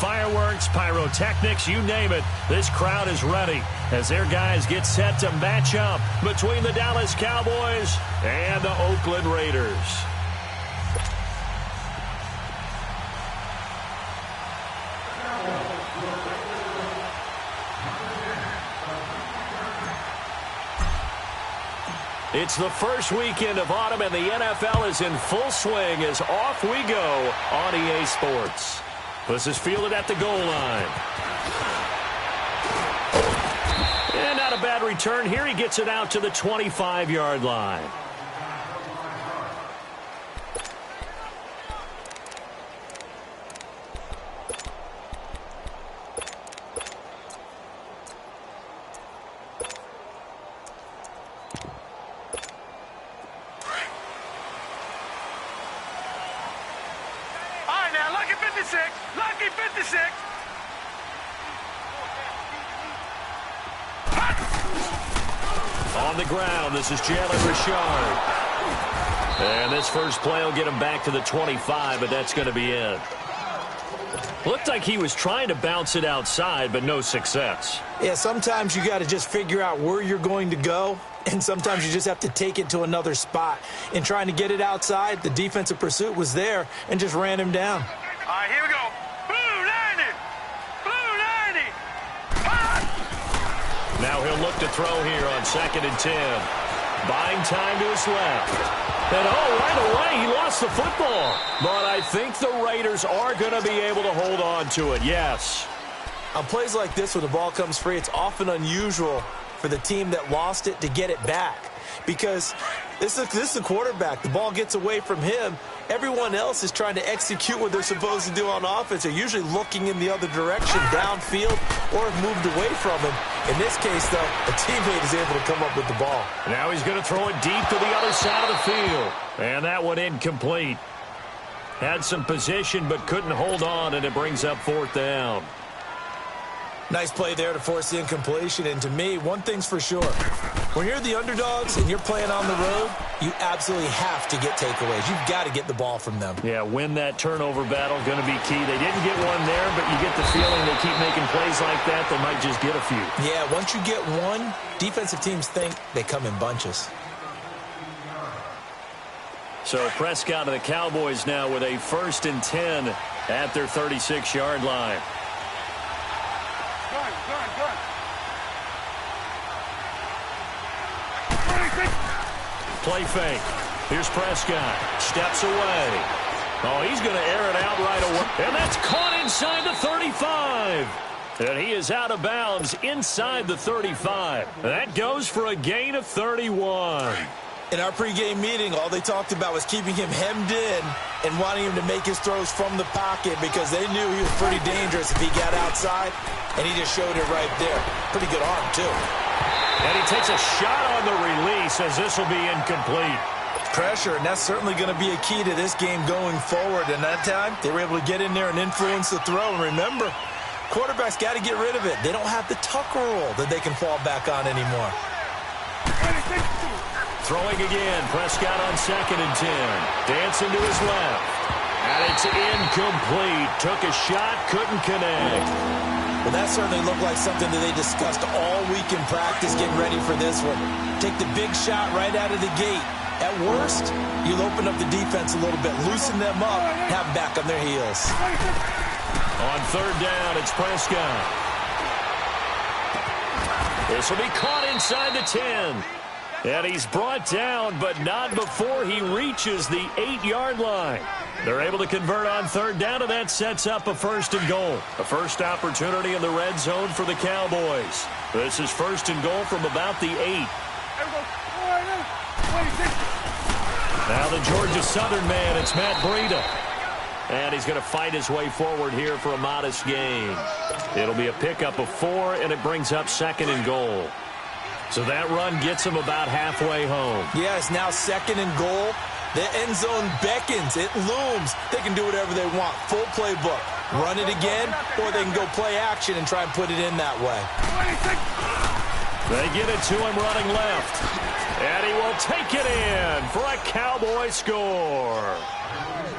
fireworks, pyrotechnics, you name it. This crowd is ready as their guys get set to match up between the Dallas Cowboys and the Oakland Raiders. It's the first weekend of autumn, and the NFL is in full swing as off we go on EA Sports. This is fielded at the goal line. And not a bad return here. He gets it out to the 25-yard line. Lucky 56. On the ground, this is Jalen Richard. And this first play will get him back to the 25, but that's going to be it. Looked like he was trying to bounce it outside, but no success. Yeah, sometimes you got to just figure out where you're going to go, and sometimes you just have to take it to another spot. In trying to get it outside, the defensive pursuit was there and just ran him down. All right, here we go. Blue 90. Blue 90. Ah! Now he'll look to throw here on 2nd and 10. Buying time to his left. And, right away, he lost the football. But I think the Raiders are going to be able to hold on to it, yes. On plays like this, when the ball comes free, it's often unusual for the team that lost it to get it back. Because this is the quarterback. The ball gets away from him. Everyone else is trying to execute what they're supposed to do on offense. They're usually looking in the other direction, downfield, or have moved away from him. In this case, though, a teammate is able to come up with the ball. Now he's going to throw it deep to the other side of the field. And that one incomplete. Had some position but couldn't hold on, and it brings up 4th down. Nice play there to force the incompletion. And to me, one thing's for sure. When you're the underdogs and you're playing on the road, you absolutely have to get takeaways. You've got to get the ball from them. Yeah, win that turnover battle, going to be key. They didn't get one there, but you get the feeling they keep making plays like that, they might just get a few. Yeah, once you get one, defensive teams think they come in bunches. So Prescott and the Cowboys now with a 1st and 10 at their 36-yard line. Play fake. Here's Prescott. Steps away. Oh, he's going to air it out right away. And that's caught inside the 35. And he is out of bounds inside the 35. That goes for a gain of 31. In our pregame meeting, all they talked about was keeping him hemmed in and wanting him to make his throws from the pocket because they knew he was pretty dangerous if he got outside, and he just showed it right there. Pretty good arm, too. And he takes a shot on the release as this will be incomplete. Pressure, and that's certainly going to be a key to this game going forward. And that time, they were able to get in there and influence the throw. And remember, quarterbacks got to get rid of it. They don't have the Tucker rule that they can fall back on anymore. Throwing again, Prescott on 2nd and 10. Dancing to his left. And it's incomplete. Took a shot, couldn't connect. Well, that certainly looked like something that they discussed all week in practice getting ready for this one. Take the big shot right out of the gate. At worst, you'll open up the defense a little bit, loosen them up, have them back on their heels. On 3rd down, it's Prescott. This will be caught inside the 10. And he's brought down, but not before he reaches the 8-yard line. They're able to convert on 3rd down, and that sets up a 1st and goal. A first opportunity in the red zone for the Cowboys. This is 1st and goal from about the 8. Now the Georgia Southern man, it's Matt Breida. And he's going to fight his way forward here for a modest gain. It'll be a pickup of 4, and it brings up 2nd and goal. So that run gets him about halfway home. Yeah, it's now 2nd and goal. The end zone beckons. It looms. They can do whatever they want. Full playbook. Run it again, or they can go play action and try and put it in that way. They get it to him running left. And he will take it in for a Cowboy score.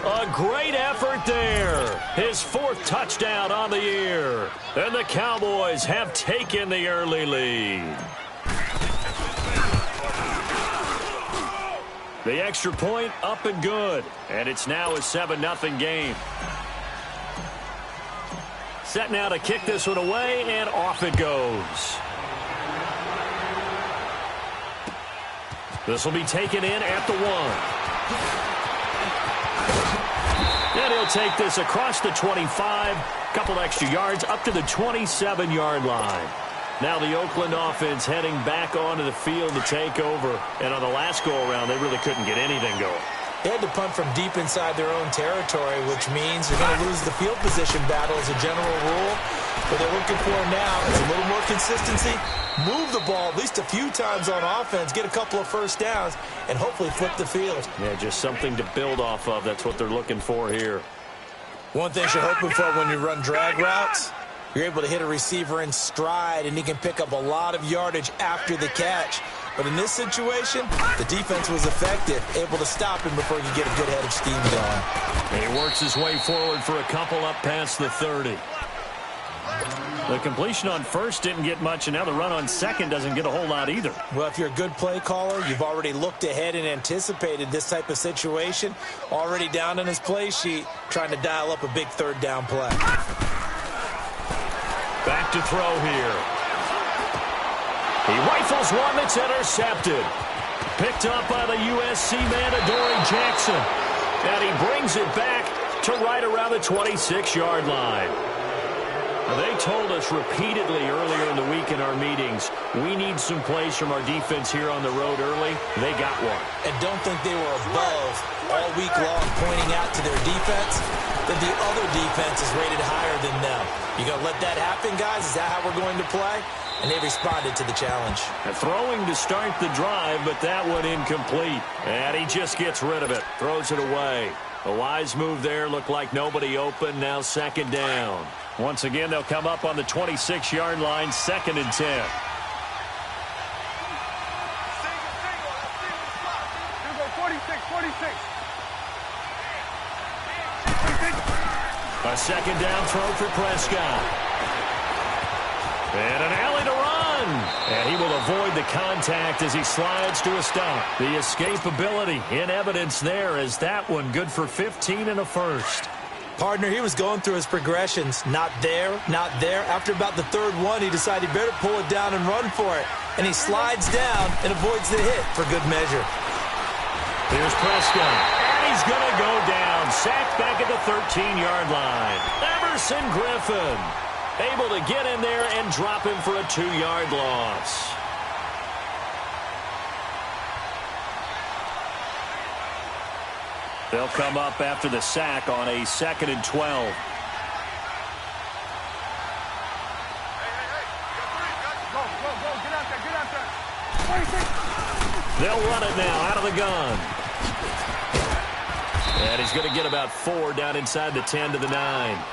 A great effort there. His 4th touchdown on the year. And the Cowboys have taken the early lead. The extra point up and good. And it's now a 7-0 game. Set now to kick this one away, and off it goes. This will be taken in at the 1. And he'll take this across the 25, couple extra yards up to the 27-yard line. Now the Oakland offense heading back onto the field to take over. And on the last go-around, they really couldn't get anything going. They had to punt from deep inside their own territory, which means you're going to lose the field position battle as a general rule. What they're looking for now is a little more consistency, move the ball at least a few times on offense, get a couple of first downs, and hopefully flip the field. Yeah, just something to build off of. That's what they're looking for here. One thing you're hoping for when you run drag routes, you're able to hit a receiver in stride, and he can pick up a lot of yardage after the catch. But in this situation, the defense was effective, able to stop him before he could get a good head of steam going. And he works his way forward for a couple up past the 30. The completion on first didn't get much, and now the run on second doesn't get a whole lot either. Well, if you're a good play caller, you've already looked ahead and anticipated this type of situation. Already down on his play sheet, trying to dial up a big 3rd down play. Back to throw here. He rifles one that's intercepted. Picked up by the USC man, Adoree Jackson. And he brings it back to right around the 26-yard line. They told us repeatedly earlier in the week in our meetings, we need some plays from our defense here on the road early. They got one. And don't think they were above all week long pointing out to their defense that the other defense is rated higher than them. You going to let that happen, guys? Is that how we're going to play? And they responded to the challenge. Throwing to start the drive, but that one incomplete. And he just gets rid of it, throws it away. A wise move there, looked like nobody open, now 2nd down. Once again, they'll come up on the 26-yard line, 2nd and 10. A 2nd down throw for Prescott. And an alley to run. And he will avoid the contact as he slides to a stop. The escapability in evidence there as that one good for 15 and a first. Partner, he was going through his progressions. Not there, not there. After about the 3rd one, he decided he better pull it down and run for it. And he slides down and avoids the hit for good measure. Here's Prescott. And he's going to go down. Sacked back at the 13-yard line. Emerson Griffin able to get in there and drop him for a 2-yard loss. They'll come up after the sack on a 2nd and 12. They'll run it now out of the gun. And he's going to get about 4 down inside the 10 to the 9.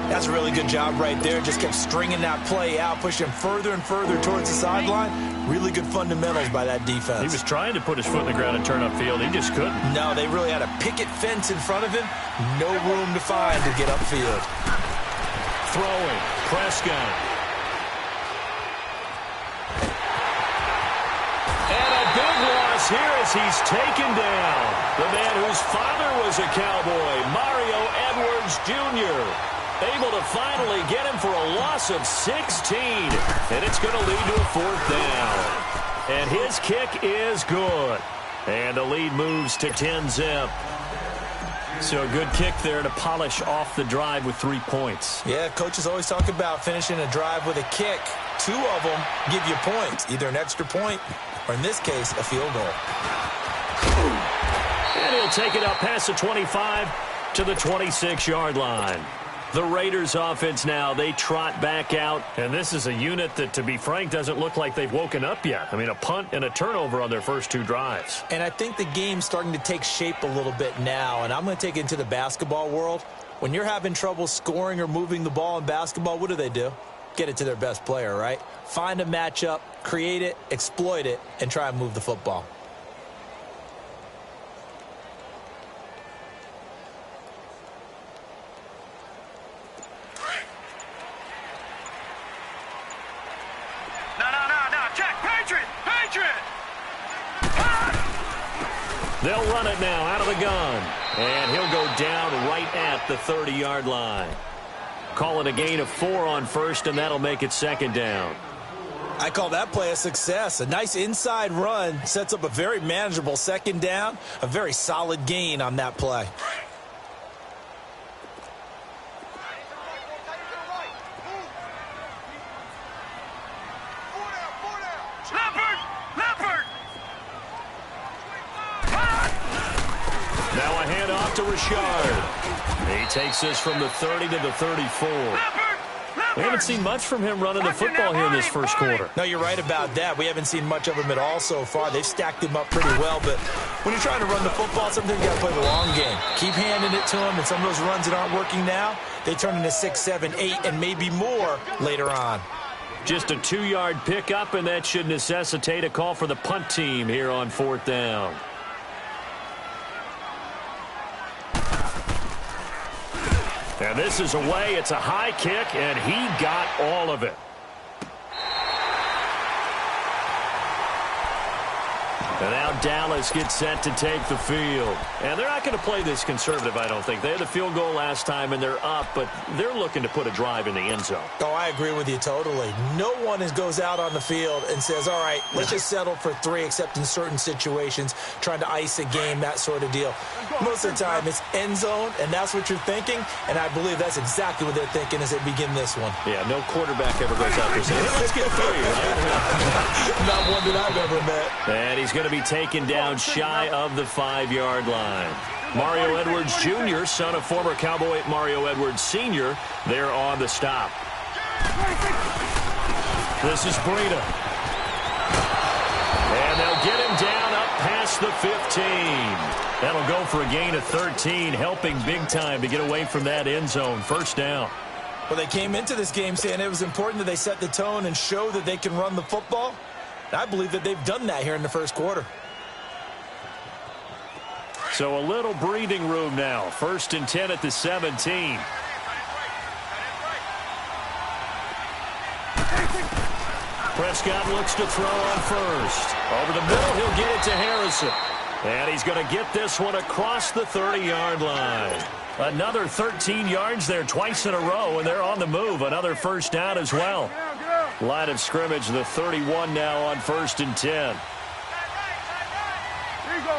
That's a really good job right there. Just kept stringing that play out, pushing him further and further towards the sideline. Really good fundamentals by that defense. He was trying to put his foot in the ground and turn upfield. He just couldn't. No, they really had a picket fence in front of him. No room to find to get upfield. Throwing. Prescott. And a big loss here as he's taken down. The man whose father was a Cowboy, Mario Edwards Jr., able to finally get him for a loss of 16. And it's going to lead to a 4th down. And his kick is good. And the lead moves to 10-zip. So a good kick there to polish off the drive with 3 points. Yeah, coaches always talk about finishing a drive with a kick. 2 of them give you points, either an extra point or, in this case, a field goal. And he'll take it up past the 25 to the 26-yard line. The Raiders offense now, they trot back out. And this is a unit that, to be frank, doesn't look like they've woken up yet. I mean, a punt and a turnover on their first 2 drives. And I think the game's starting to take shape a little bit now. And I'm going to take it into the basketball world. When you're having trouble scoring or moving the ball in basketball, what do? Get it to their best player, right? Find a matchup, create it, exploit it, and try and move the football. No. Check. Patriot. They'll run it now out of the gun. And he'll go down right at the 30-yard line. Call it a gain of 4 on first, and that'll make it second down. I call that play a success. A nice inside run sets up a very manageable second down. A very solid gain on that play. Now a handoff to Richard. He takes this from the 30 to the 34. We haven't seen much from him running the football here in this first quarter. No, you're right about that. We haven't seen much of him at all so far. They've stacked him up pretty well, but when you're trying to run the football, sometimes you got to play the long game. Keep handing it to him, and some of those runs that aren't working now, they turn into 6, 7, 8, and maybe more later on. Just a 2-yard pickup, and that should necessitate a call for the punt team here on 4th down. And this is away. It's a high kick, and he got all of it. And now Dallas gets set to take the field. And they're not going to play this conservative, I don't think. They had a field goal last time, and they're up, but they're looking to put a drive in the end zone. Oh, I agree with you totally. No one goes out on the field and says, all right, let's just settle for 3, except in certain situations, trying to ice a game, that sort of deal. Most of the time, it's end zone, and that's what you're thinking, and I believe that's exactly what they're thinking as they begin this one. Yeah, no quarterback ever goes out there saying, hey, let's get 3. Not one that I've ever met. And he's going to be taken down shy of the 5-yard line. Mario Edwards Jr., son of former Cowboy Mario Edwards Sr., there on the stop. This is Breida. And they'll get him down up past the 15. That'll go for a gain of 13, helping big time to get away from that end zone. First down. Well, they came into this game saying it was important that they set the tone and show that they can run the football. I believe that they've done that here in the first quarter. So a little breathing room now. 1st and 10 at the 17. Prescott looks to throw on first. Over the middle, he'll get it to Harrison. And he's going to get this one across the 30-yard line. Another 13 yards there twice in a row, and they're on the move. Another first down as well. Line of scrimmage, the 31 now on 1st and 10. Here you go.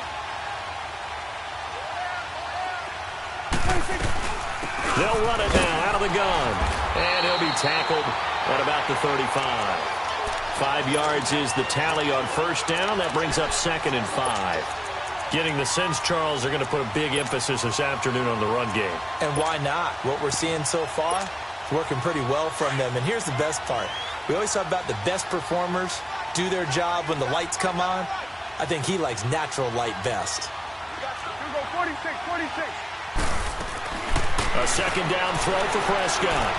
They'll run it now out of the gun. And he'll be tackled at about the 35. 5 yards is the tally on first down. That brings up 2nd and 5. Getting the sense, Charles, are going to put a big emphasis this afternoon on the run game. And why not? What we're seeing so far is working pretty well from them. And here's the best part. We always talk about the best performers do their job when the lights come on. I think he likes natural light best. Here go 46. A second down throw for Prescott.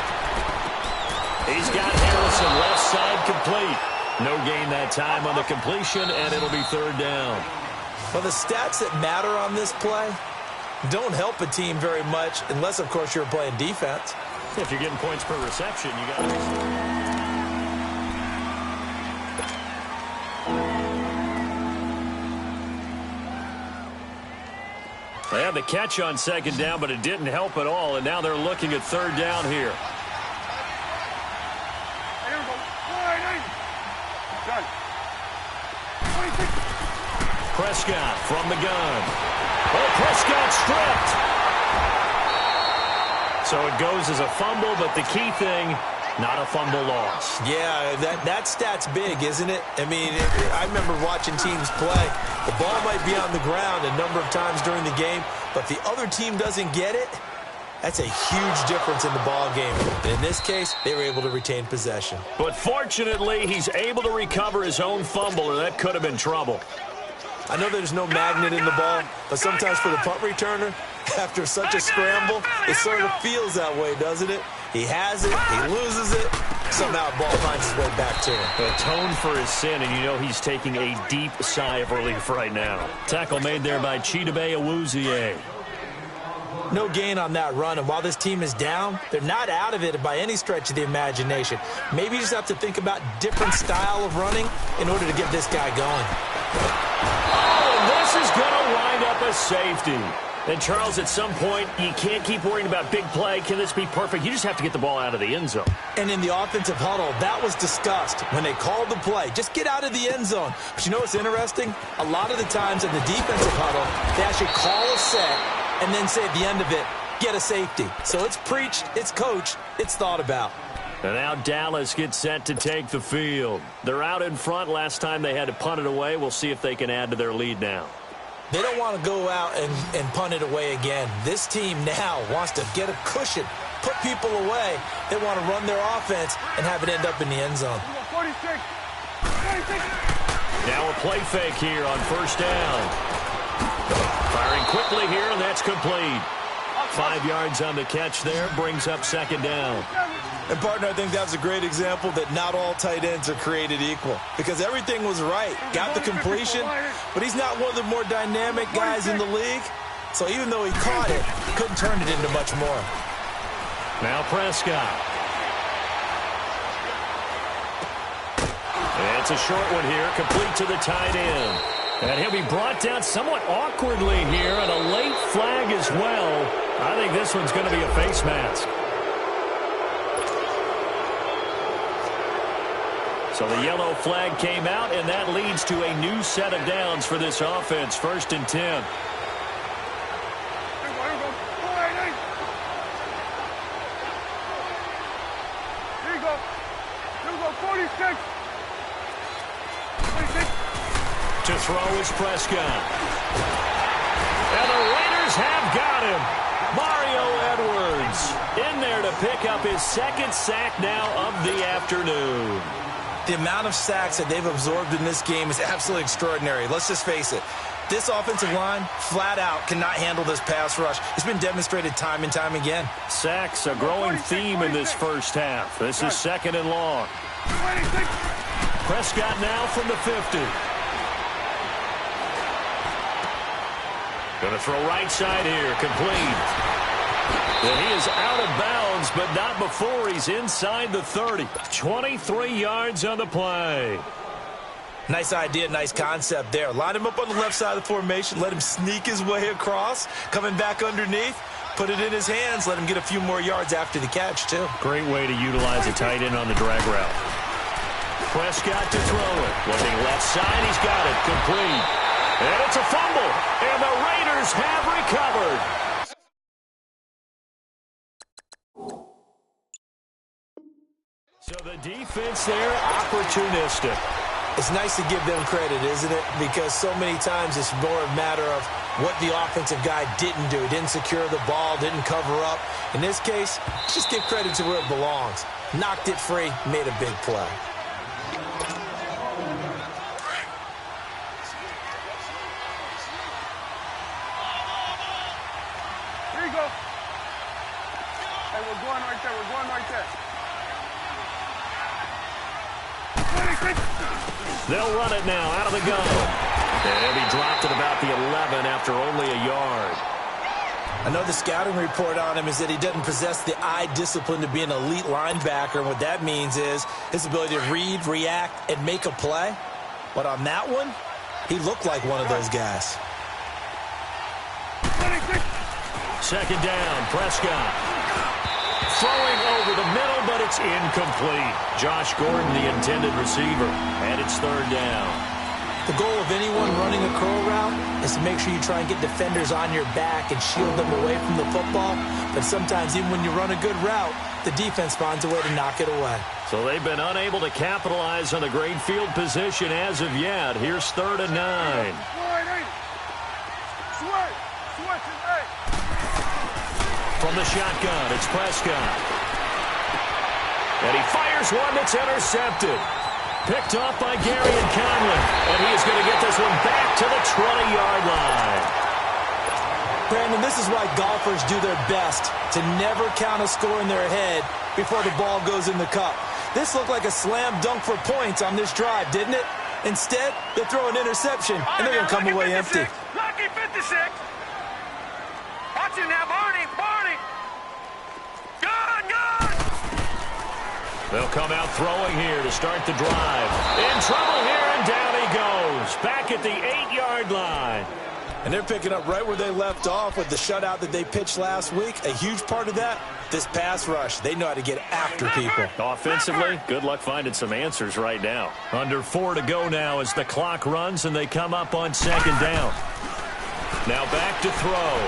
He's got Harrison left side complete. No gain that time on the completion, and it'll be 3rd down. Well, the stats that matter on this play don't help a team very much unless, of course, you're playing defense. If you're getting points per reception, you got to... They had the catch on 2nd down, but it didn't help at all, and now they're looking at 3rd down here. Here we go. 480. Done. 26. Prescott from the gun. Oh, Prescott stripped. So it goes as a fumble, but the key thing, not a fumble loss. Yeah, that stat's big, isn't it? I mean, I remember watching teams play. The ball might be on the ground a number of times during the game, but the other team doesn't get it. That's a huge difference in the ball game. And in this case, they were able to retain possession. But fortunately, he's able to recover his own fumble, or that could have been trouble. I know there's no magnet in the ball, but sometimes for the punt returner, after such a scramble, it sort of feels that way, doesn't it? He has it, he loses it, Somehow ball finds its way back to him. Atone for his sin, and you know he's taking a deep sigh of relief right now. Tackle made there by Chidobe Awuzie. No gain on that run, and while this team is down, they're not out of it by any stretch of the imagination. Maybe you just have to think about different style of running in order to get this guy going. Oh, and this is going to wind up a safety. And, Charles, at some point, you can't keep worrying about big play. Can this be perfect? You just have to get the ball out of the end zone. And in the offensive huddle, that was discussed when they called the play. Just get out of the end zone. But you know what's interesting? A lot of the times in the defensive huddle, they actually call a set and then say at the end of it, get a safety. So it's preached, it's coached, it's thought about. And now Dallas gets set to take the field. They're out in front. Last time they had to punt it away. We'll see if they can add to their lead now. They don't want to go out and punt it away again. This team now wants to get a cushion, put people away. They want to run their offense and have it end up in the end zone. 46. Now a play fake here on first down. Firing quickly here, and that's complete. 5 yards on the catch there, brings up second down. And, partner, I think that's a great example that not all tight ends are created equal because everything was right. Got the completion, but he's not one of the more dynamic guys in the league. So even though he caught it, couldn't turn it into much more. Now Prescott. And it's a short one here, complete to the tight end. And he'll be brought down somewhat awkwardly here, and a late flag as well. I think this one's going to be a face mask. So the yellow flag came out, and that leads to a new set of downs for this offense. 1st and 10. Here you go. Here we go, 46. 26. To throw is Prescott. And the Raiders have got him. Mario Edwards in there to pick up his second sack now of the afternoon. The amount of sacks that they've absorbed in this game is absolutely extraordinary. Let's just face it. This offensive line, flat out, cannot handle this pass rush. It's been demonstrated time and time again. Sacks, a growing theme in this first half. This is 2nd and long. 26. Prescott now from the 50. Going to throw right side here, complete. And he is out of bounds, but not before he's inside the 30. 23 yards on the play. Nice idea, nice concept there. Line him up on the left side of the formation, let him sneak his way across, coming back underneath, put it in his hands, let him get a few more yards after the catch, too. Great way to utilize a tight end on the drag route. Prescott to throw it. Looking left side, he's got it, complete. And it's a fumble, and the Raiders have recovered. So the defense there, opportunistic. It's nice to give them credit, isn't it? Because so many times it's more a matter of what the offensive guy didn't do. Didn't secure the ball, didn't cover up. In this case, just give credit to where it belongs. Knocked it free, made a big play. Here you go. Hey, we're going right there. We're going right there. 26. They'll run it now out of the gun. And he'll be dropped at about the 11 after only a yard. I know the scouting report on him is that he doesn't possess the eye discipline to be an elite linebacker. And what that means is his ability to read, react, and make a play. But on that one, he looked like one of those guys. 26. 2nd down, Prescott. Throwing over the middle, but it's incomplete. Josh Gordon, the intended receiver, and it's 3rd down. The goal of anyone running a curl route is to make sure you try and get defenders on your back and shield them away from the football. But sometimes even when you run a good route, the defense finds a way to knock it away. So they've been unable to capitalize on the great field position as of yet. Here's 3rd and 9. From the shotgun, it's Prescott. And he fires one that's intercepted. Picked off by Gary and Conley. And he is going to get this one back to the 20-yard line. Brandon, this is why golfers do their best to never count a score in their head before the ball goes in the cup. This looked like a slam dunk for points on this drive, didn't it? Instead, they throw an interception, and they're going to come away empty. Lucky 56. Watch him now, Barney. Good. They'll come out throwing here to start the drive. In trouble here, and down he goes. Back at the 8-yard line. And they're picking up right where they left off with the shutout that they pitched last week. A huge part of that, this pass rush. They know how to get after people. Offensively, good luck finding some answers right now. Under 4 to go now as the clock runs and they come up on second down. Now back to throw.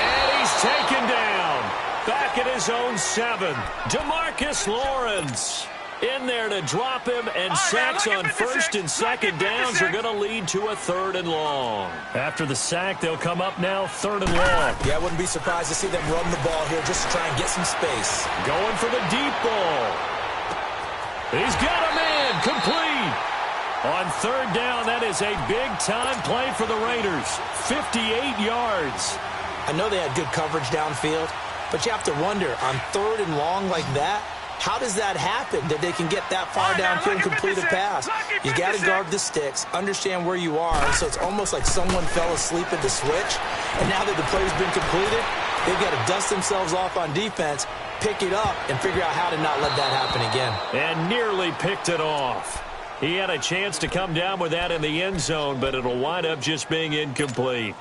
And he's taken down. Back at his own 7. DeMarcus Lawrence in there to drop him, and sacks on first and second downs are going to lead to a 3rd and long. After the sack, they'll come up now 3rd and long. Yeah, I wouldn't be surprised to see them run the ball here just to try and get some space. Going for the deep ball. He's got a man complete. On 3rd down, that is a big-time play for the Raiders. 58 yards. I know they had good coverage downfield, but you have to wonder, on 3rd and long like that, how does that happen, that they can get that far downfield and complete a pass? You got to guard the sticks, understand where you are, so it's almost like someone fell asleep at the switch, and now that the play's been completed, they've got to dust themselves off on defense, pick it up, and figure out how to not let that happen again. And nearly picked it off. He had a chance to come down with that in the end zone, but it'll wind up just being incomplete.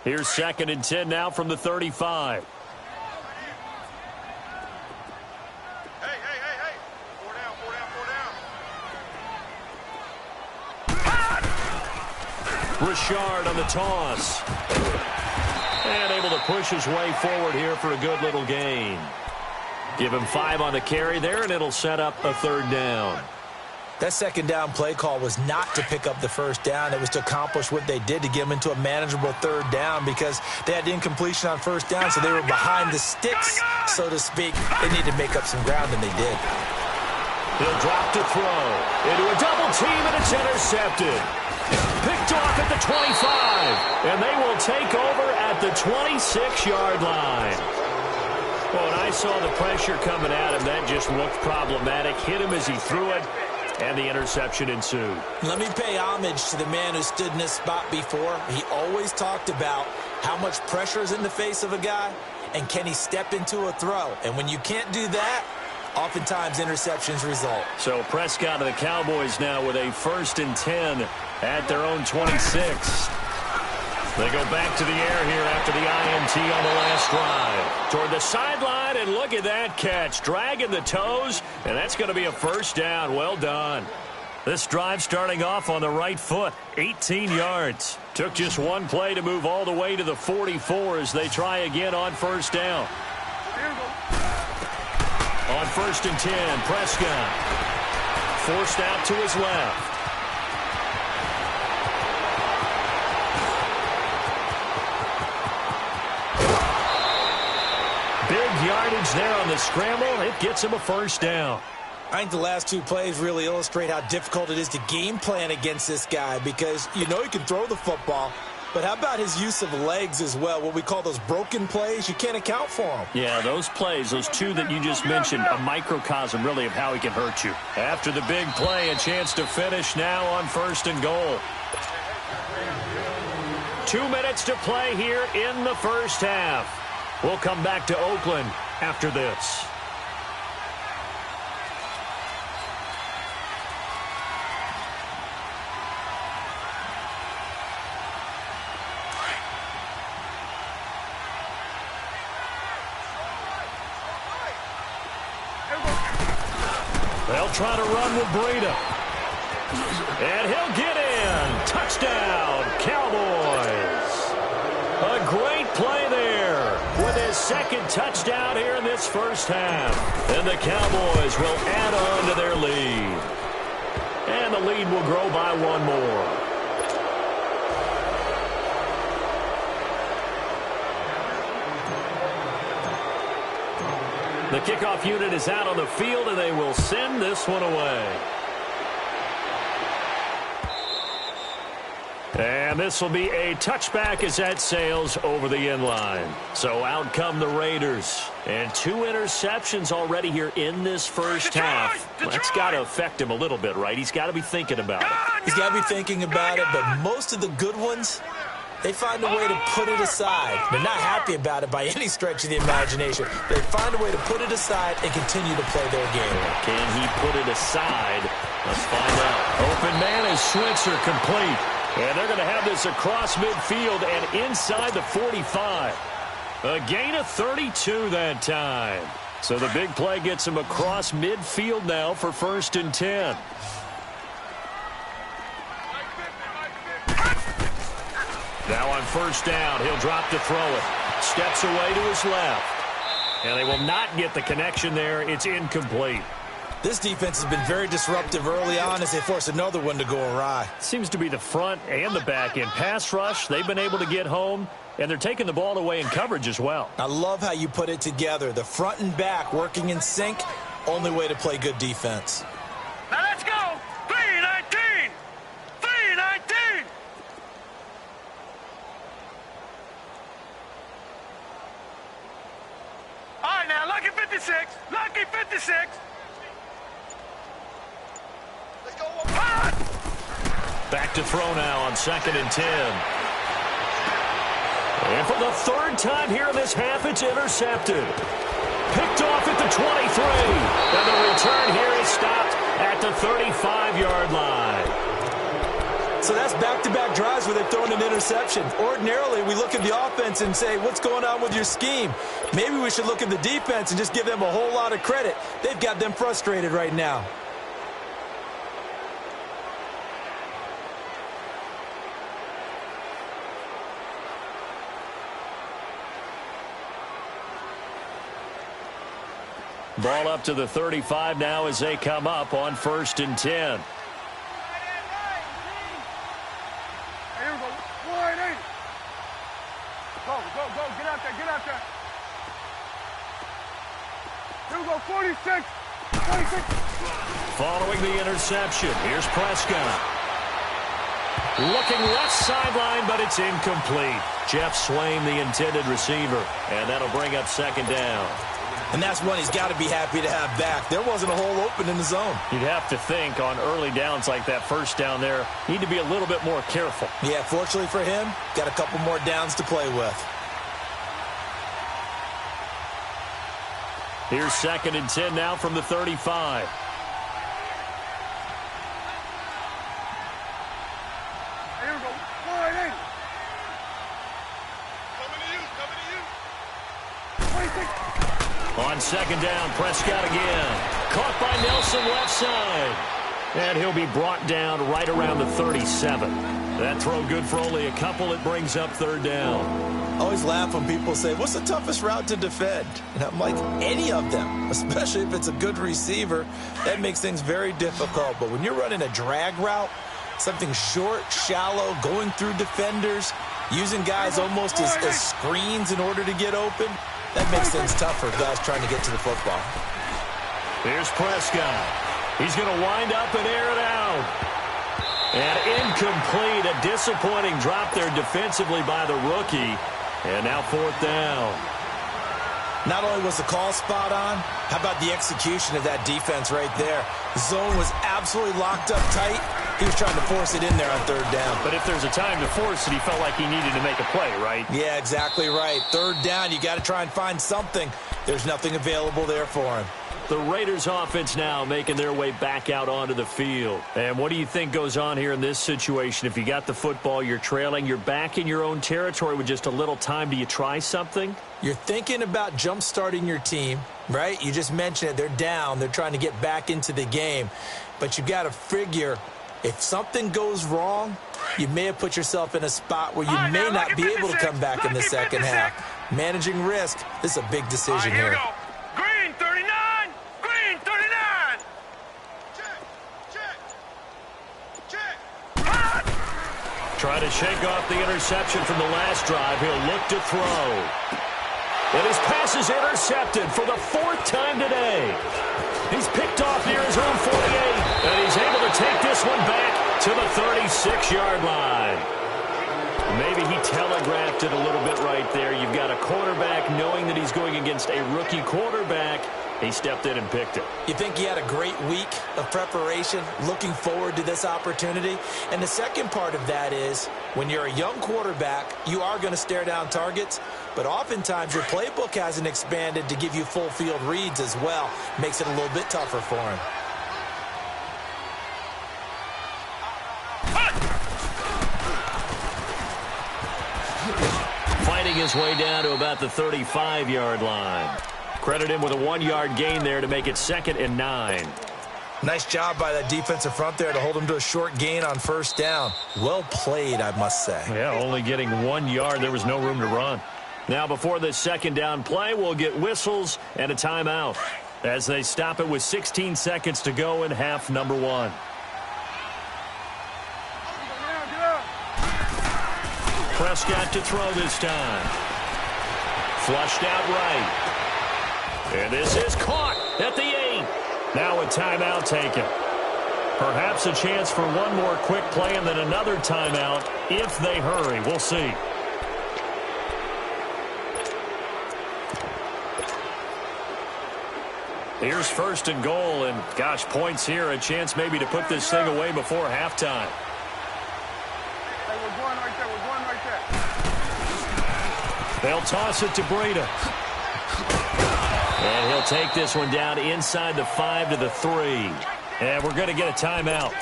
Here's 2nd and 10 now from the 35. Hey. 4 down. Richard on the toss. And able to push his way forward here for a good little gain. Give him 5 on the carry there, and it'll set up a 3rd down. That 2nd down play call was not to pick up the 1st down. It was to accomplish what they did to get them into a manageable 3rd down because they had incompletion on 1st down, so they were behind the sticks, so to speak. They needed to make up some ground, and they did. He'll drop to throw. Into a double team, and it's intercepted. Picked off at the 25, and they will take over at the 26-yard line. Well, when I saw the pressure coming at him, that just looked problematic. Hit him as he threw it. And the interception ensued. Let me pay homage to the man who stood in this spot before. He always talked about how much pressure is in the face of a guy, and can he step into a throw. And when you can't do that, oftentimes interceptions result. So Prescott and the Cowboys now with a 1st and 10 at their own 26. They go back to the air here after the INT on the last drive. Toward the sideline, and look at that catch. Dragging the toes, and that's going to be a 1st down. Well done. This drive starting off on the right foot. 18 yards. Took just one play to move all the way to the 44 as they try again on 1st down. On 1st and 10, Prescott. Forced out to his left. Yardage there on the scramble. It gets him a 1st down. I think the last 2 plays really illustrate how difficult it is to game plan against this guy because you know he can throw the football, but how about his use of legs as well, what we call those broken plays? You can't account for them. Yeah, those plays, those 2 that you just mentioned, a microcosm really of how he can hurt you. After the big play, a chance to finish now on 1st and goal. 2 minutes to play here in the 1st half. We'll come back to Oakland after this. They'll try to run with Breida. And he'll get in. Touchdown, Cowboys. A great play there with his 2nd touchdown here in this 1st half. And the Cowboys will add on to their lead. And the lead will grow by 1 more. The kickoff unit is out on the field, and they will send this one away. And this will be a touchback as that sails over the inline. So out come the Raiders. And 2 interceptions already here in this first half. That's got to affect him a little bit, right? He's got to be thinking about it. He's got to be thinking about it, but most of the good ones, they find a way to put it aside. They're not happy about it by any stretch of the imagination. They find a way to put it aside and continue to play their game. Can he put it aside? Let's find out. Open man is Switzer complete. And they're going to have this across midfield and inside the 45. A gain of 32 that time. So the big play gets him across midfield now for 1st and 10. Now on 1st down, he'll drop to throw it. Steps away to his left. And they will not get the connection there. It's incomplete. This defense has been very disruptive early on as they force another one to go awry. Seems to be the front and the back end. Pass rush, they've been able to get home, and they're taking the ball away in coverage as well. I love how you put it together. The front and back working in sync, only way to play good defense. Now let's go. 3-19. 3-19. All right, now, lucky 56. Lucky 56. Back to throw now on 2nd and 10. And for the 3rd time here in this half, it's intercepted. Picked off at the 23. And the return here is stopped at the 35-yard line. So that's back-to-back drives where they've thrown an interception. Ordinarily, we look at the offense and say, what's going on with your scheme? Maybe we should look at the defense and just give them a whole lot of credit. They've got them frustrated right now. Ball up to the 35 now as they come up on 1st and 10. Here we go. 180. Go, get out there. Here we go, 46. Following the interception, here's Prescott. Looking left sideline, but it's incomplete. Jeff Swain, the intended receiver, and that'll bring up 2nd down. And that's one he's got to be happy to have back. There wasn't a hole open in the zone. You'd have to think on early downs like that 1st down there, need to be a little bit more careful. Yeah, fortunately for him, got a couple more downs to play with. Here's 2nd and 10 now from the 35. Here we go. 180. Coming to you. 26. On 2nd down, Prescott again. Caught by Nelson left side. And he'll be brought down right around the 37. That throw good for only a couple. It brings up 3rd down. I always laugh when people say, what's the toughest route to defend? And I'm like, any of them, especially if it's a good receiver. That makes things very difficult. But when you're running a drag route, something short, shallow, going through defenders, using guys almost as screens in order to get open, that makes things tough for guys trying to get to the football. Here's Prescott. He's going to wind up and air it out. And incomplete. A disappointing drop there defensively by the rookie. And now 4th down. Not only was the call spot on, how about the execution of that defense right there? The zone was absolutely locked up tight. He was trying to force it in there on 3rd down. But if there's a time to force it, he felt like he needed to make a play, right? Yeah, exactly right. 3rd down, you got to try and find something. There's nothing available there for him. The Raiders offense now making their way back out onto the field. And what do you think goes on here in this situation? If you got the football, you're trailing, you're back in your own territory with just a little time. Do you try something? You're thinking about jump-starting your team, right? You just mentioned it. They're down. They're trying to get back into the game. But you got to figure, if something goes wrong, you may have put yourself in a spot where you may not be able to come back in the second half. Managing risk, this is a big decision here. Here we go. Green 39. Green 39. Check. Try to shake off the interception from the last drive. He'll look to throw. And his pass is intercepted for the 4th time today. He's picked off near his own 48, and he's able to take this one back to the 36-yard line. Maybe he telegraphed it a little bit right there. You've got a quarterback knowing that he's going against a rookie quarterback. He stepped in and picked it. You think he had a great week of preparation, looking forward to this opportunity? And the second part of that is, when you're a young quarterback, you are going to stare down targets, but oftentimes your playbook hasn't expanded to give you full field reads as well. Makes it a little bit tougher for him. Fighting his way down to about the 35-yard line. Credit him with a 1-yard gain there to make it 2nd and 9. Nice job by that defensive front there to hold him to a short gain on first down. Well played, I must say. Yeah, only getting 1 yard. There was no room to run. Now, before this second down play, we'll get whistles and a timeout as they stop it with 16 seconds to go in half number 1. Prescott to throw this time. Flushed out right. And this is caught at the 8. Now a timeout taken. Perhaps a chance for one more quick play and then another timeout if they hurry. We'll see. Here's 1st and goal, and gosh, points here. A chance maybe to put this thing away before halftime. Hey, we're going right there. We're going right there. They'll toss it to Breida. And he'll take this one down inside the 5 to the 3. And we're going to get a timeout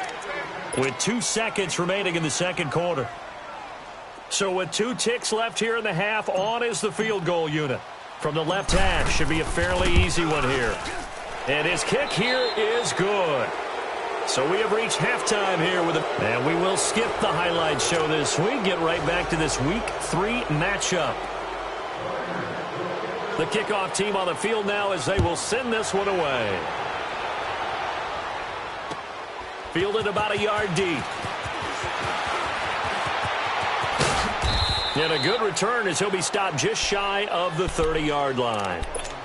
with 2 seconds remaining in the second quarter. So with 2 ticks left here in the half, on is the field goal unit. From the left hash, should be a fairly easy one here. And his kick here is good. So we have reached halftime here with and we will skip the highlight show this week. Get right back to this Week 3 matchup. The kickoff team on the field now as they will send this one away. Fielded about a yard deep. And a good return as he'll be stopped just shy of the 30-yard line.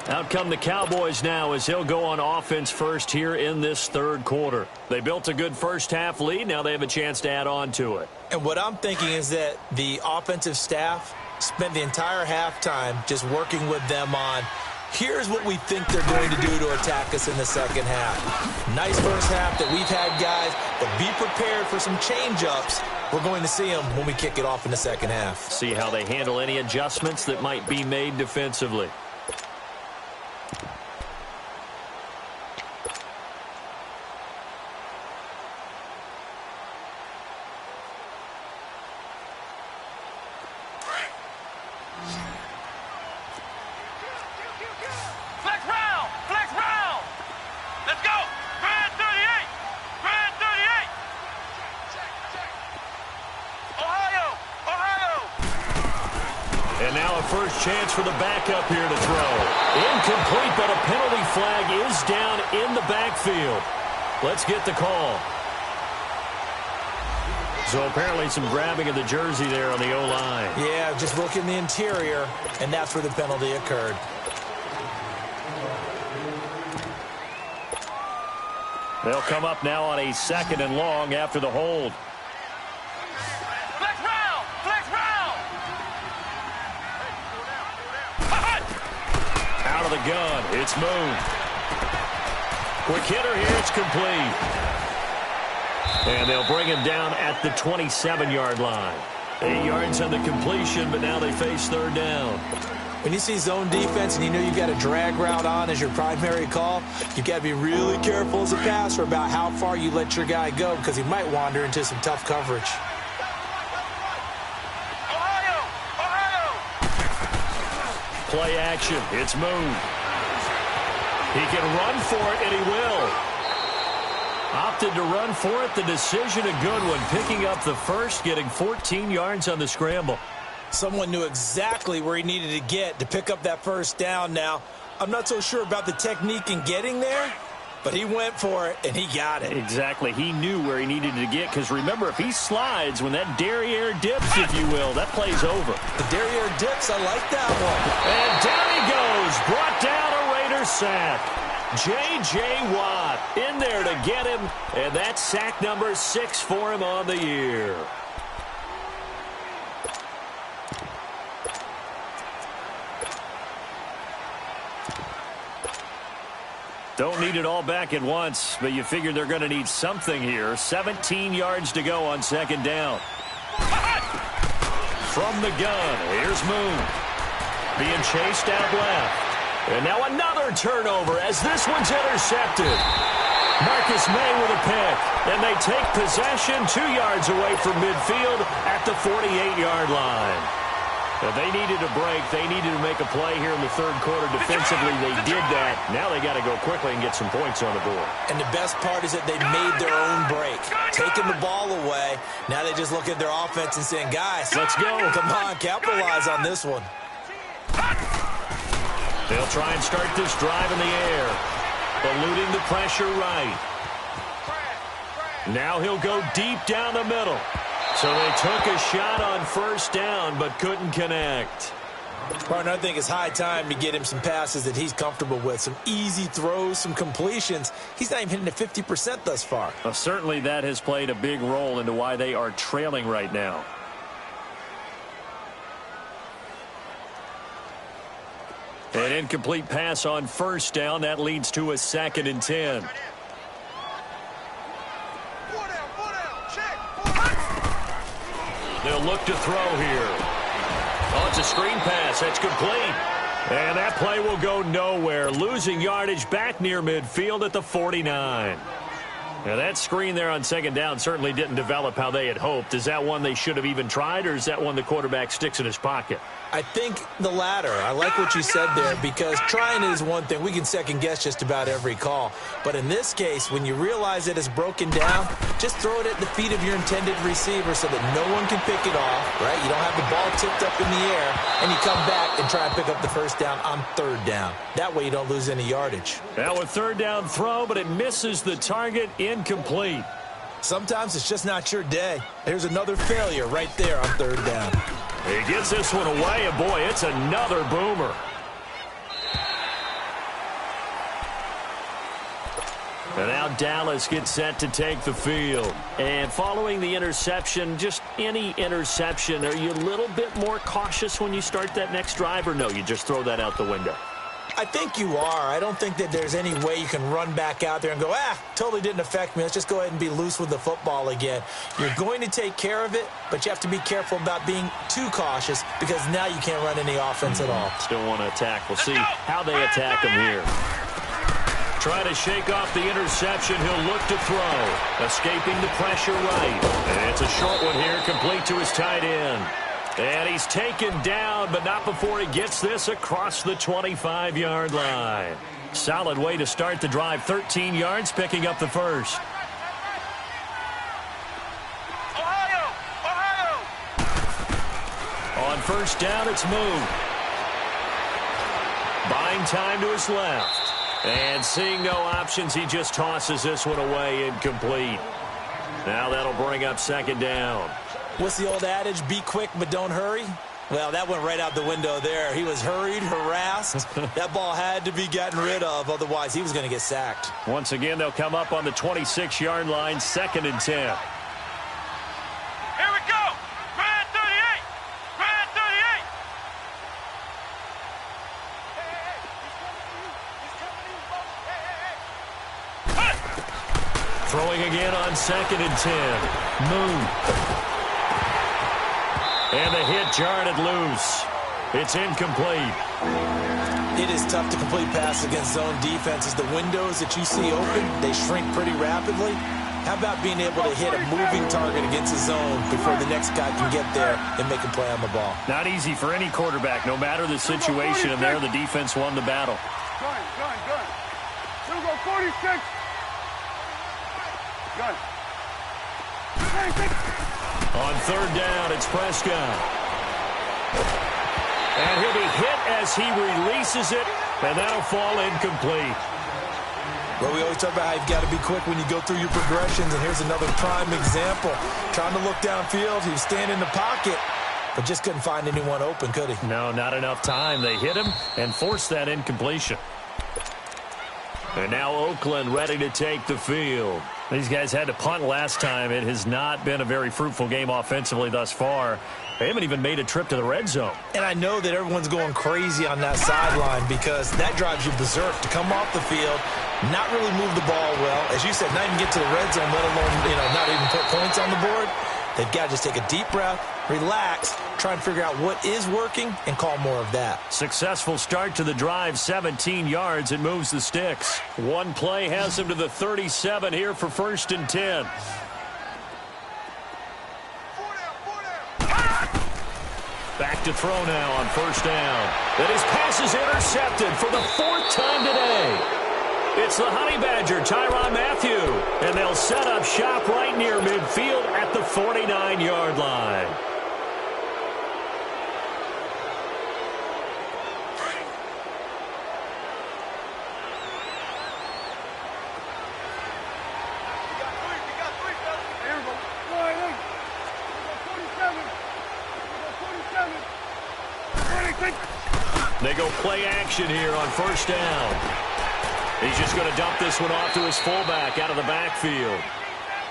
Out come the Cowboys now as they'll go on offense first here in this third quarter. They built a good first half lead. Now they have a chance to add on to it. And what I'm thinking is that the offensive staff spent the entire halftime just working with them on, here's what we think they're going to do to attack us in the second half. Nice first half that we've had, guys, but be prepared for some change-ups. We're going to see them when we kick it off in the second half. See how they handle any adjustments that might be made defensively. First chance for the backup here to throw. Incomplete, but a penalty flag is down in the backfield. Let's get the call. So apparently some grabbing of the jersey there on the O-line. Yeah, just look in the interior, and that's where the penalty occurred. They'll come up now on a 2nd and long after the hold. Out of the gun, it's Moon. Quick hitter here, it's complete. And they'll bring him down at the 27-yard line. 8 yards on the completion, but now they face third down. When you see zone defense and you know you've got a drag route on as your primary call, you've got to be really careful as a passer about how far you let your guy go because he might wander into some tough coverage. Play action. It's Moon. He can run for it, and he will. Opted to run for it. The decision, a good one. Picking up the first, getting 14 yards on the scramble. Someone knew exactly where he needed to get to pick up that first down now. I'm not so sure about the technique in getting there, but he went for it, and he got it. Exactly. He knew where he needed to get, because remember, if he slides, when that derriere dips, if you will, that play's over. The derriere dips, I like that one. And down he goes. Brought down a Raider sack. J.J. Watt in there to get him, and that's sack number 6 for him on the year. Don't need it all back at once, but you figure they're going to need something here. 17 yards to go on second down. From the gun, here's Moon. Being chased out left. And now another turnover as this one's intercepted. Marcus May with a pick. And they take possession 2 yards away from midfield at the 48-yard line. They needed a break. They needed to make a play here in the third quarter. Defensively, they did that. Now they got to go quickly and get some points on the board. And the best part is that they made their own break. Taking the ball away. Now they just look at their offense and saying, guys, let's go. Come on, capitalize on this one. They'll try and start this drive in the air. Eluding the pressure right. Now he'll go deep down the middle. So they took a shot on first down, but couldn't connect. Partner, I think it's high time to get him some passes that he's comfortable with. Some easy throws, some completions. He's not even hitting at 50% thus far. Well, certainly that has played a big role into why they are trailing right now. An incomplete pass on first down. That leads to a 2nd and 10. They'll look to throw here. Oh, it's a screen pass. That's complete. And that play will go nowhere. Losing yardage back near midfield at the 49. Now, that screen there on second down certainly didn't develop how they had hoped. Is that one they should have even tried, or is that one the quarterback sticks in his pocket? I think the latter. I like what you said there, because trying is one thing. We can second-guess just about every call. But in this case, when you realize it is broken down, just throw it at the feet of your intended receiver so that no one can pick it off, right? You don't have the ball tipped up in the air, and you come back and try and pick up the first down on third down. That way you don't lose any yardage. Now a third down throw, but it misses the target. Incomplete. Sometimes it's just not your day. There's another failure right there on third down. He gets this one away, and boy, it's another boomer. And now Dallas gets set to take the field. And following the interception, just any interception, are you a little bit more cautious when you start that next drive, or no, you just throw that out the window? I think you are. I don't think that there's any way you can run back out there and go, totally didn't affect me. Let's just go ahead and be loose with the football again. You're going to take care of it, but you have to be careful about being too cautious, because now you can't run any offense at all. Still want to attack. We'll see how they attack him here. Trying to shake off the interception. He'll look to throw. Escaping the pressure right. And it's a short one here, complete to his tight end. And he's taken down, but not before he gets this across the 25-yard line. Solid way to start the drive. 13 yards, picking up the first. Ohio! On first down, it's Moon. Buying time to his left. And seeing no options, he just tosses this one away, incomplete. Now that'll bring up second down. What's the old adage? Be quick, but don't hurry? Well, that went right out the window there. He was hurried, harassed. That ball had to be gotten rid of, otherwise he was going to get sacked. Once again, they'll come up on the 26-yard line, 2nd and 10. Here we go! Grand 38! Grand 38! Throwing again on 2nd and 10. Moon. And the hit jarred it loose. It's incomplete. It is tough to complete passes against zone defenses. The windows that you see open, they shrink pretty rapidly. How about being able to hit a moving target against a zone before the next guy can get there and make a play on the ball? Not easy for any quarterback, no matter the situation. And there, the defense won the battle. Gun. Here we go, 46. Gun. On third down, it's Prescott. And he'll be hit as he releases it, and that'll fall incomplete. Well, we always talk about how you've got to be quick when you go through your progressions, and here's another prime example. Trying to look downfield, he was standing in the pocket, but just couldn't find anyone open, could he? No, not enough time. They hit him and forced that incompletion. And now Oakland ready to take the field. These guys had to punt last time. It has not been a very fruitful game offensively thus far. They haven't even made a trip to the red zone. And I know that everyone's going crazy on that sideline because that drives you berserk to come off the field, not really move the ball well. As you said, not even get to the red zone, let alone, not even put points on the board. They've got to just take a deep breath, relax, try and figure out what is working, and call more of that. Successful start to the drive, 17 yards. It moves the sticks. One play has them to the 37 here for 1st and 10. Back to throw now on 1st down. And his pass is intercepted for the 4th time today. It's the Honey Badger, Tyrann Mathieu. And they'll set up shop right near midfield at the 49-yard line. They go play action here on 1st down. He's just going to dump this one off to his fullback out of the backfield.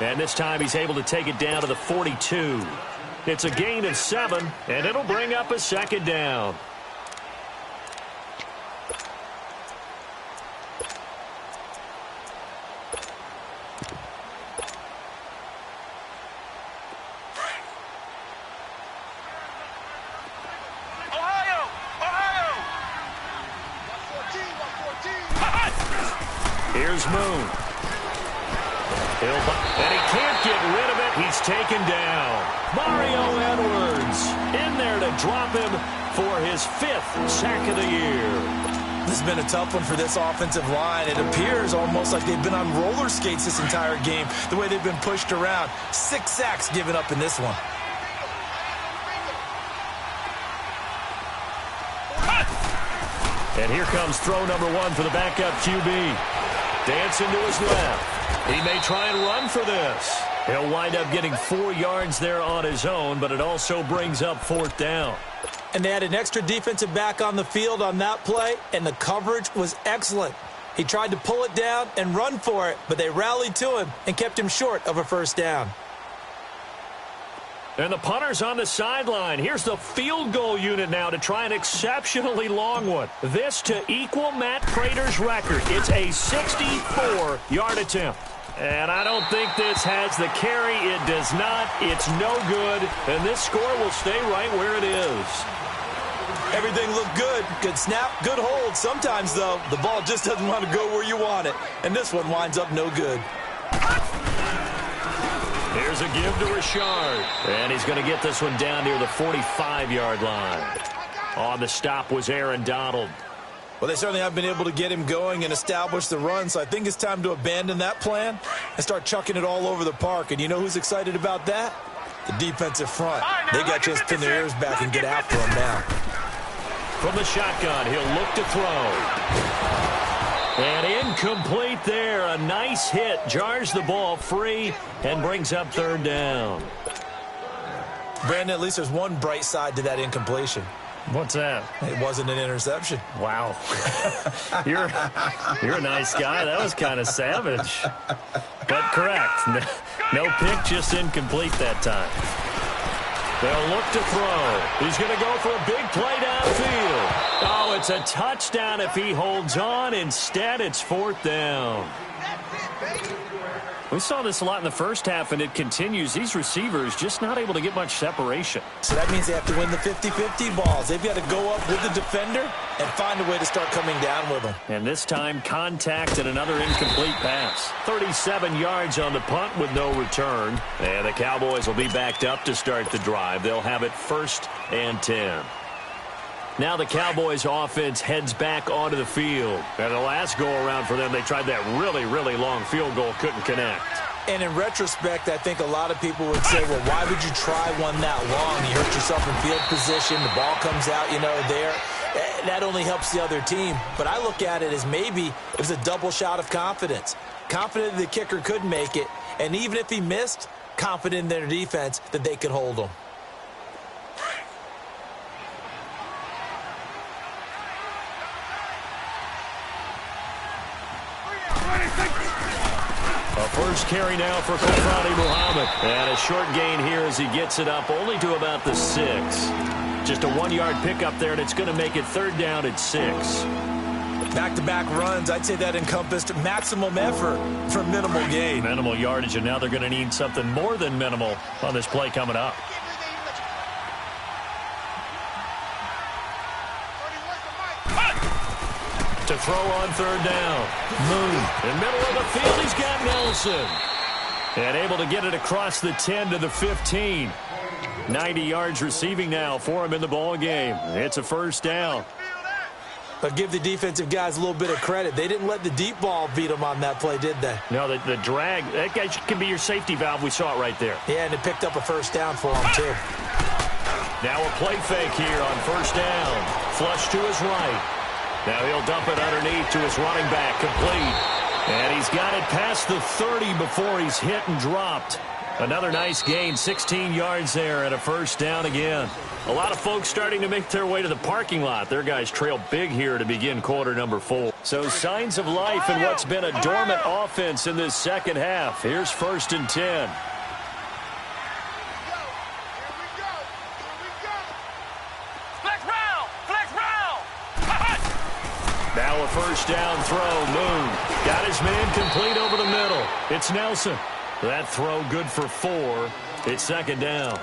And this time he's able to take it down to the 42. It's a gain of 7, and it'll bring up a 2nd down. Here's Moon. And he can't get rid of it. He's taken down. Mario Edwards in there to drop him for his 5th sack of the year. This has been a tough one for this offensive line. It appears almost like they've been on roller skates this entire game, the way they've been pushed around. 6 sacks given up in this one. And here comes throw number 1 for the backup QB. Dancing to his left. He may try and run for this. He'll wind up getting 4 yards there on his own, but it also brings up 4th down. And they had an extra defensive back on the field on that play, and the coverage was excellent. He tried to pull it down and run for it, but they rallied to him and kept him short of a 1st down. And the punter's on the sideline. Here's the field goal unit now to try an exceptionally long one. This to equal Matt Prater's record. It's a 64-yard attempt. And I don't think this has the carry. It does not. It's no good. And this score will stay right where it is. Everything looked good. Good snap, good hold. Sometimes, though, the ball just doesn't want to go where you want it. And this one winds up no good. Here's a give to Richard. And he's going to get this one down near the 45-yard line. On the stop was Aaron Donald. Well, they certainly have been able to get him going and establish the run, so I think it's time to abandon that plan and start chucking it all over the park. And you know who's excited about that? The defensive front. They got a chance to pin their ears back and get after him now. From the shotgun, he'll look to throw. And incomplete there. A nice hit. Jars the ball free and brings up 3rd down. Brandon, at least there's one bright side to that incompletion. What's that? It wasn't an interception. Wow. You're a nice guy. That was kind of savage. But correct. No pick, just incomplete that time. They'll look to throw. He's going to go for a big play downfield. Oh, it's a touchdown if he holds on. Instead, it's 4th down. We saw this a lot in the first half, and it continues. These receivers just not able to get much separation. So that means they have to win the 50-50 balls. They've got to go up with the defender and find a way to start coming down with them. And this time, contact and another incomplete pass. 37 yards on the punt with no return. And the Cowboys will be backed up to start the drive. They'll have it 1st and 10. Now the Cowboys offense heads back onto the field. And the last go-around for them, they tried that really, really long field goal, couldn't connect. And in retrospect, I think a lot of people would say, well, why would you try one that long? You hurt yourself in field position. The ball comes out, there. That only helps the other team. But I look at it as maybe it was a double shot of confidence. Confident the kicker could make it. And even if he missed, confident in their defense that they could hold him. A first carry now for Kofrani Muhammad. And a short gain here as he gets it up only to about the 6. Just a 1-yard pickup there, and it's going to make it 3rd down at 6. Back-to-back runs, I'd say that encompassed maximum effort for minimal gain. Minimal yardage, and now they're going to need something more than minimal on this play coming up. To throw on 3rd down. Moon in middle of the field. He's got Nelson. And able to get it across the 10 to the 15. 90 yards receiving now for him in the ball game. It's a 1st down. But give the defensive guys a little bit of credit. They didn't let the deep ball beat them on that play, did they? No, the drag, that guy can be your safety valve. We saw it right there. Yeah, and it picked up a 1st down for him, too. Now a play fake here on 1st down. Flush to his right. Now he'll dump it underneath to his running back, complete. And he's got it past the 30 before he's hit and dropped. Another nice gain, 16 yards there, and a 1st down again. A lot of folks starting to make their way to the parking lot. Their guys trail big here to begin quarter number 4. So signs of life in what's been a dormant offense in this second half. Here's 1st and 10. Now a 1st down throw. Moon got his man complete over the middle. It's Nelson. That throw good for 4. It's 2nd down.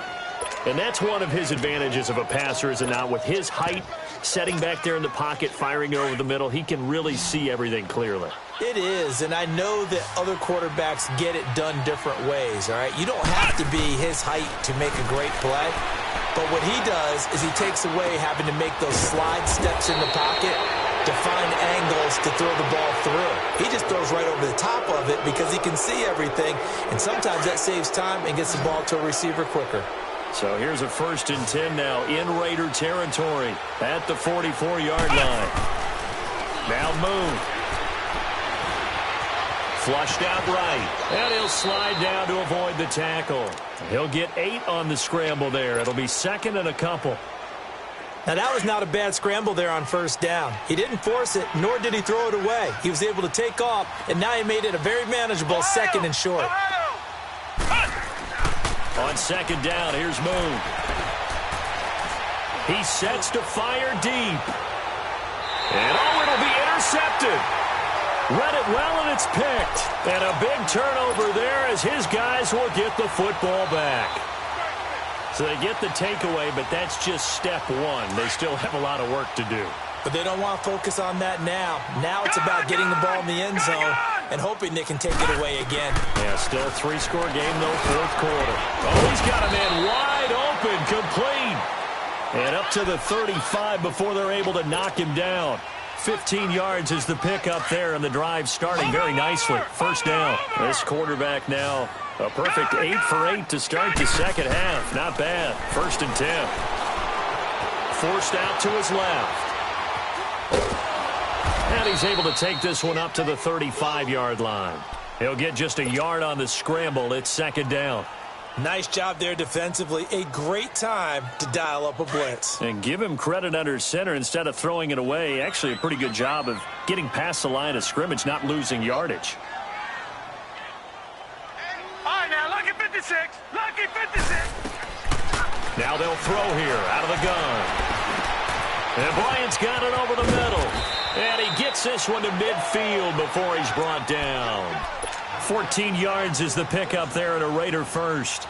And that's one of his advantages of a passer, is it not? With his height, setting back there in the pocket, firing it over the middle, he can really see everything clearly. It is, and I know that other quarterbacks get it done different ways, all right? You don't have to be his height to make a great play. But what he does is he takes away having to make those slide steps in the pocket to find angles to throw the ball through. He just throws right over the top of it because he can see everything, and sometimes that saves time and gets the ball to a receiver quicker. So here's a 1st and 10 now in Raider territory at the 44-yard line. Now Moon. Flushed out right, and he'll slide down to avoid the tackle. He'll get 8 on the scramble there. It'll be 2nd and a couple. Now, that was not a bad scramble there on 1st down. He didn't force it, nor did he throw it away. He was able to take off, and now he made it a very manageable 2nd and short. On 2nd down, here's Moon. He sets to fire deep. And, it'll be intercepted. Read it well, and it's picked. And a big turnover there as his guys will get the football back. So they get the takeaway, but that's just step 1. They still have a lot of work to do. But they don't want to focus on that now. Now it's about getting the ball in the end zone and hoping they can take it away again. Yeah, still a 3-score game, though, 4th quarter. Oh, he's got a man wide open, complete. And up to the 35 before they're able to knock him down. 15 yards is the pickup there, and the drive starting very nicely. 1st down. This quarterback now a perfect 8 for 8 to start the second half. Not bad. 1st and 10. Forced out to his left. And he's able to take this one up to the 35-yard line. He'll get just a yard on the scramble. It's 2nd down. Nice job there defensively. A great time to dial up a blitz. And give him credit under center instead of throwing it away. Actually a pretty good job of getting past the line of scrimmage, not losing yardage. All right, now, lucky 56. Lucky 56. Now they'll throw here out of the gun. And Bryant's got it over the middle. And he gets this one to midfield before he's brought down. 14 yards is the pickup there at a Raider 1st.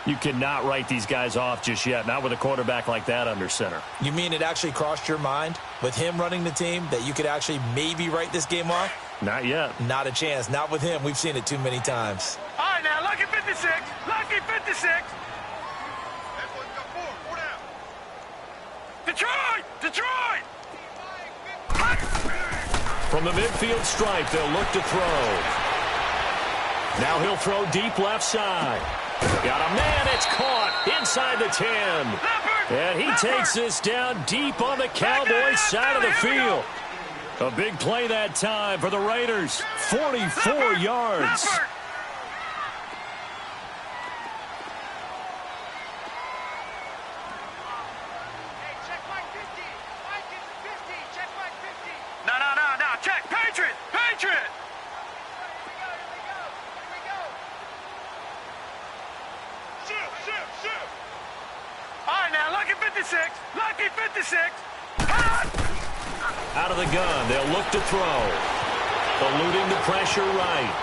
You cannot write these guys off just yet, not with a quarterback like that under center. You mean it actually crossed your mind with him running the team that you could actually maybe write this game off? Not yet. Not a chance. Not with him. We've seen it too many times. All right, now, lucky 56. Lucky 56. Detroit! Detroit! From the midfield stripe, they'll look to throw. Now he'll throw deep left side. Got a man, it's caught inside the 10. And he takes this down deep on the Cowboys side of the field. A big play that time for the Raiders. 44 yards. No, check. Patriot! Patriot! 56. Lucky 56. Out of the gun, they'll look to throw. Eluding the pressure right.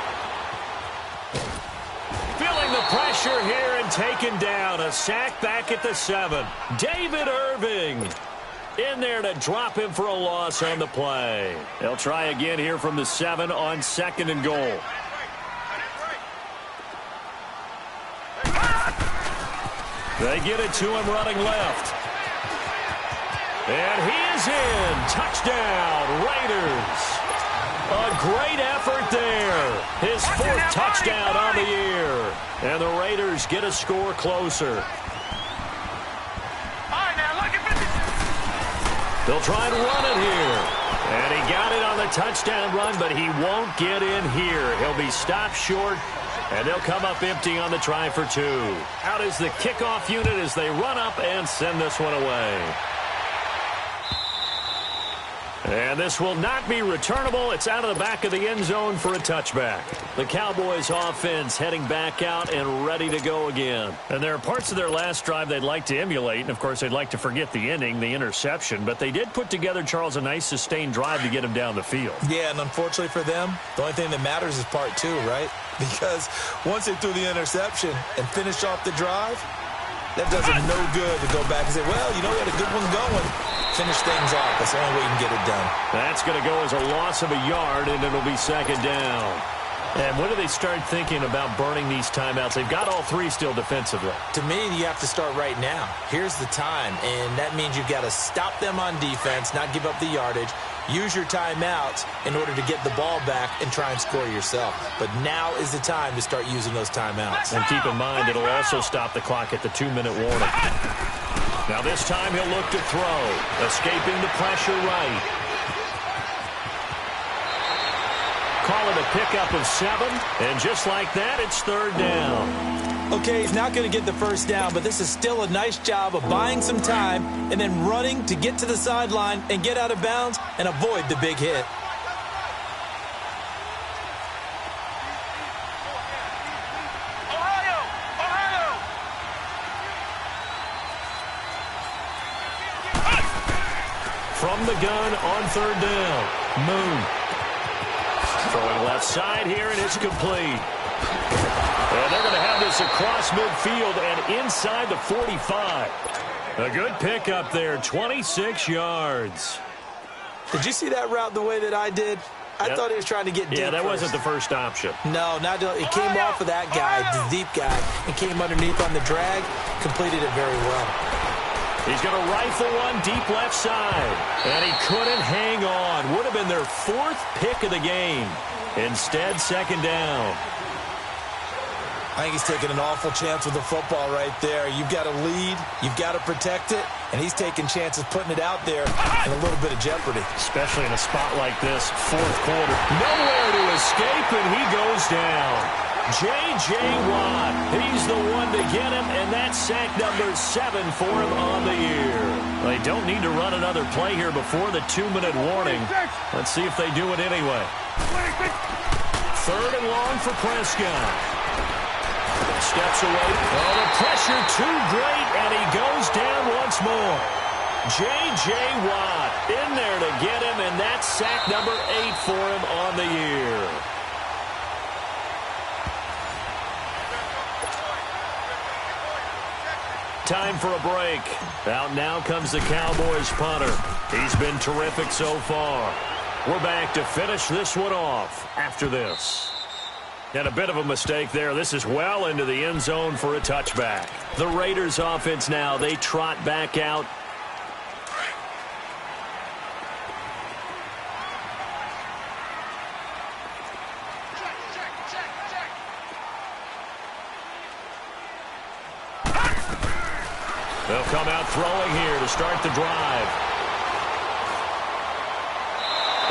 Feeling the pressure here and taken down. A sack back at the 7. David Irving in there to drop him for a loss on the play. They'll try again here from the 7 on 2nd and goal. They get it to him running left. And he is in. Touchdown, Raiders. A great effort there. His 4th touchdown on the year. And the Raiders get a score closer. They'll try and run it here. And he got it on the touchdown run, but he won't get in here. He'll be stopped short, and they'll come up empty on the try for 2. Out is the kickoff unit as they run up and send this one away. And this will not be returnable. It's out of the back of the end zone for a touchback. The Cowboys offense heading back out and ready to go again. And there are parts of their last drive they'd like to emulate. And, of course, they'd like to forget the ending, the interception. But they did put together, Charles, a nice sustained drive to get him down the field. Yeah, and unfortunately for them, the only thing that matters is part 2, right? Because once they threw the interception and finished off the drive, that does them no good to go back and say, well, you know, we had a good one going. Finish things off. That's the only way you can get it done. That's going to go as a loss of a yard, and it'll be 2nd down. And when do they start thinking about burning these timeouts? They've got all 3 still defensively. To me, you have to start right now. Here's the time, and that means you've got to stop them on defense, not give up the yardage, use your timeouts in order to get the ball back and try and score yourself. But now is the time to start using those timeouts. And keep in mind, it'll also stop the clock at the 2-minute warning. Now this time he'll look to throw, escaping the pressure right. Call it a pickup of 7, and just like that, it's 3rd down. Okay, he's not going to get the first down, but this is still a nice job of buying some time and then running to get to the sideline and get out of bounds and avoid the big hit. From the gun on 3rd down, Moon. Throwing left side here, and it's complete. And they're going to have this across midfield and inside the 45. A good pickup there, 26 yards. Did you see that route the way that I did? I thought he was trying to get deep. Yeah, that first. wasn't the first option. No, it came off of that guy, the deep guy, and came underneath on the drag, completed it very well. He's going to rifle one deep left side. And he couldn't hang on. Would have been their 4th pick of the game. Instead, 2nd down. I think he's taking an awful chance with the football right there. You've got to lead. You've got to protect it. And he's taking chances putting it out there in a little bit of jeopardy. Especially in a spot like this, 4th quarter. Nowhere to escape, and he goes down. J.J. Watt, he's the one to get him, and that's sack number 7 for him on the year. They don't need to run another play here before the 2-minute warning. Let's see if they do it anyway. 3rd and long for Prescott. Steps away. Oh, the pressure too great, and he goes down once more. J.J. Watt in there to get him, and that's sack number 8 for him on the year. Time for a break. Out now comes the Cowboys punter. He's been terrific so far. We're back to finish this one off after this. And a bit of a mistake there. This is well into the end zone for a touchback. The Raiders offense now, they trot back out. They'll come out throwing here to start the drive.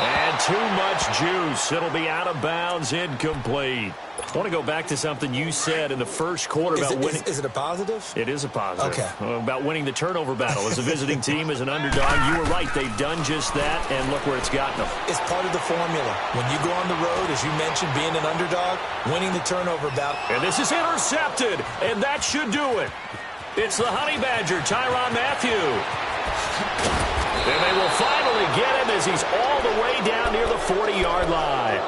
And too much juice. It'll be out of bounds, incomplete. I want to go back to something you said in the first quarter about winning. Is it a positive? It is a positive. Okay. About winning the turnover battle. As a visiting team, as an underdog, you were right. They've done just that, and look where it's gotten them. It's part of the formula. When you go on the road, as you mentioned, being an underdog, winning the turnover battle. And this is intercepted, and that should do it. It's the Honey Badger, Tyrann Mathieu. And they will finally get him as he's all the way down near the 40-yard line.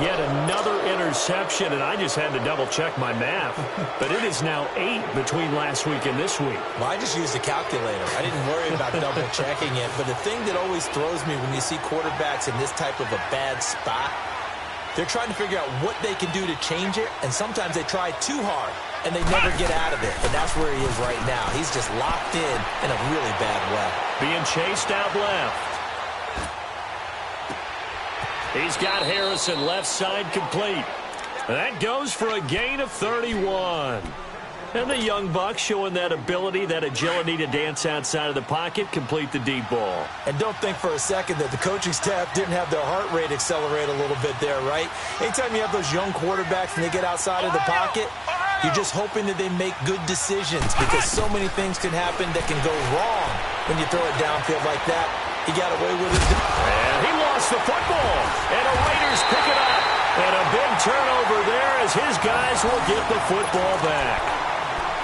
Yet another interception, and I just had to double-check my math. But it is now 8 between last week and this week. Well, I just used a calculator. I didn't worry about double-checking it. But the thing that always throws me when you see quarterbacks in this type of a bad spot, they're trying to figure out what they can do to change it, and sometimes they try too hard, and they never get out of it. And that's where he is right now. He's just locked in a really bad way. Being chased out left. He's got Harrison left side complete. And that goes for a gain of 31. And the young buck showing that ability, that agility to dance outside of the pocket, complete the deep ball. And don't think for a second that the coaching staff didn't have their heart rate accelerate a little bit there, right? Anytime you have those young quarterbacks and they get outside of the pocket, you're just hoping that they make good decisions because so many things can happen that can go wrong when you throw it downfield like that. He got away with it. And he lost the football. And the Raiders pick it up. And a big turnover there as his guys will get the football back.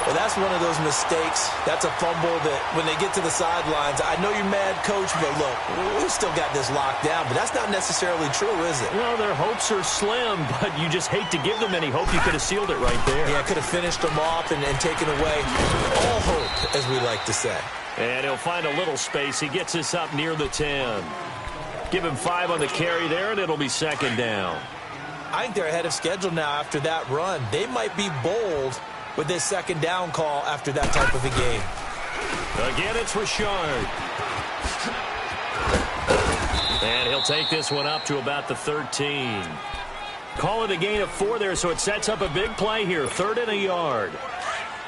Well, that's one of those mistakes. That's a fumble that when they get to the sidelines, I know you're mad, Coach, but look, we've still got this locked down. But that's not necessarily true, is it? Well, their hopes are slim, but you just hate to give them any hope. You could have sealed it right there. Yeah, could have finished them off and taken away all hope, as we like to say. And he'll find a little space. He gets us up near the 10. Give him 5 on the carry there, and it'll be second down. I think they're ahead of schedule now after that run. They might be bold with this second down call after that type of a game. Again, it's Richard. And he'll take this one up to about the 13. Call it a gain of 4 there, so it sets up a big play here. 3rd and a yard.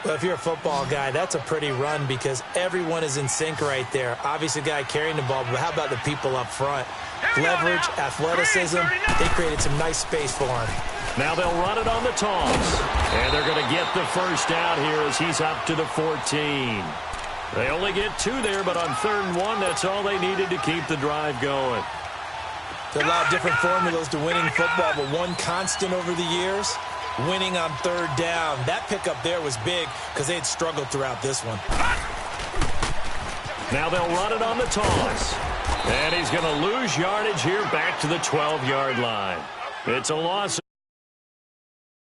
Well, if you're a football guy, that's a pretty run because everyone is in sync right there. Obviously, the guy carrying the ball, but how about the people up front? Leverage, athleticism, they created some nice space for him. Now they'll run it on the toss. And they're going to get the first down here as he's up to the 14. They only get 2 there, but on 3rd and 1, that's all they needed to keep the drive going. There are a lot of different formulas to winning football, but one constant over the years, winning on 3rd down. That pickup there was big because they had struggled throughout this one. Now they'll run it on the toss. And he's going to lose yardage here back to the 12-yard line. It's a loss.